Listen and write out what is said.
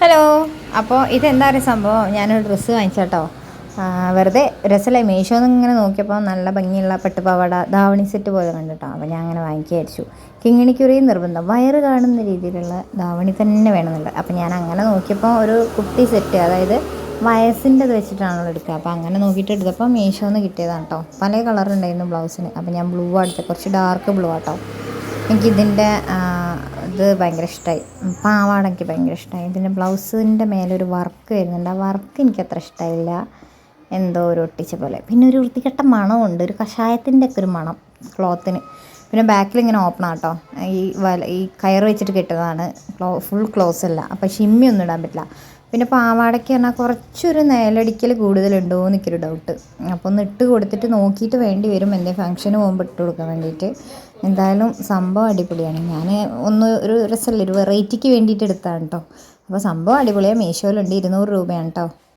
Hello. അപ്പോൾ ഇതെന്താ പറയുക സംഭവം, ഞാനൊരു ഡ്രസ്സ് വാങ്ങിച്ചാട്ടോ. വെറുതെ രസമില്ല, മീഷോന്ന് ഇങ്ങനെ നോക്കിയപ്പോൾ നല്ല ഭംഗിയുള്ള പട്ടുപാവാട ധാവണി സെറ്റ് പോലെ കണ്ടിട്ടോ. അപ്പോൾ ഞാൻ അങ്ങനെ വാങ്ങിക്കായിരിച്ചു. കിങ്ങിണിക്കുറിയും നിർബന്ധം, വയറ് കാണുന്ന രീതിയിലുള്ള ധാവണി തന്നെ വേണമെന്നുണ്ട്. അപ്പോൾ ഞാൻ അങ്ങനെ നോക്കിയപ്പോൾ ഒരു കുട്ടി സെറ്റ്, അതായത് വയസ്സിൻ്റെത് വെച്ചിട്ടാണല്ലോ എടുക്കുക. അപ്പോൾ അങ്ങനെ നോക്കിയിട്ട് എടുത്തപ്പോൾ മീഷോന്ന് കിട്ടിയതാണ് കേട്ടോ. പല കളറുണ്ടായിരുന്നു ബ്ലൗസിന്. അപ്പോൾ ഞാൻ ബ്ലൂ എടുത്തത്, കുറച്ച് ഡാർക്ക് ബ്ലൂ ആട്ടോ. എനിക്കിതിൻ്റെ ഇത് ഭയങ്കര ഇഷ്ടമായി. പാവാട എനിക്ക് ഭയങ്കര ഇഷ്ടമായി. ഇതിൻ്റെ ബ്ലൗസിൻ്റെ മേലൊരു വർക്ക് വരുന്നുണ്ട്. ആ വർക്ക് എനിക്കത്ര ഇഷ്ടമായില്ല, എന്തോ ഒരു ഒട്ടിച്ച പോലെ. പിന്നെ ഒരു വൃത്തികെട്ട മണമുണ്ട്, ഒരു കഷായത്തിൻ്റെ ഒക്കെ ഒരു മണം ക്ലോത്തിന്. പിന്നെ ബാക്കിൽ ഇങ്ങനെ ഓപ്പൺ ആട്ടോ, ഈ കയറ് വെച്ചിട്ട് കെട്ടതാണ്, ഫുൾ ക്ലോസ് അല്ല. അപ്പോൾ ഷിമ്മിയൊന്നും ഇടാൻ പറ്റില്ല. പിന്നെ പാവാടയ്ക്ക് പറഞ്ഞാൽ കുറച്ചൊരു നിലടിക്കൽ കൂടുതലുണ്ടോ എന്നൊക്കെയൊരു ഡൗട്ട്. അപ്പോൾ ഒന്ന് ഇട്ട് കൊടുത്തിട്ട് നോക്കിയിട്ട് വേണ്ടി വരും, എൻ്റെ ഫംഗ്ഷന് പോകുമ്പോൾ ഇട്ട് കൊടുക്കാൻ വേണ്ടിയിട്ട്. എന്തായാലും സംഭവം അടിപൊളിയാണ്. ഞാൻ ഒരു രസമല്ല, ഒരു വെറൈറ്റിക്ക് വേണ്ടിയിട്ട് എടുത്തതാണ് കേട്ടോ. അപ്പോൾ സംഭവം അടിപൊളിയാണ്. മീഷോയിലുണ്ട്, 200 രൂപയാണ് കേട്ടോ.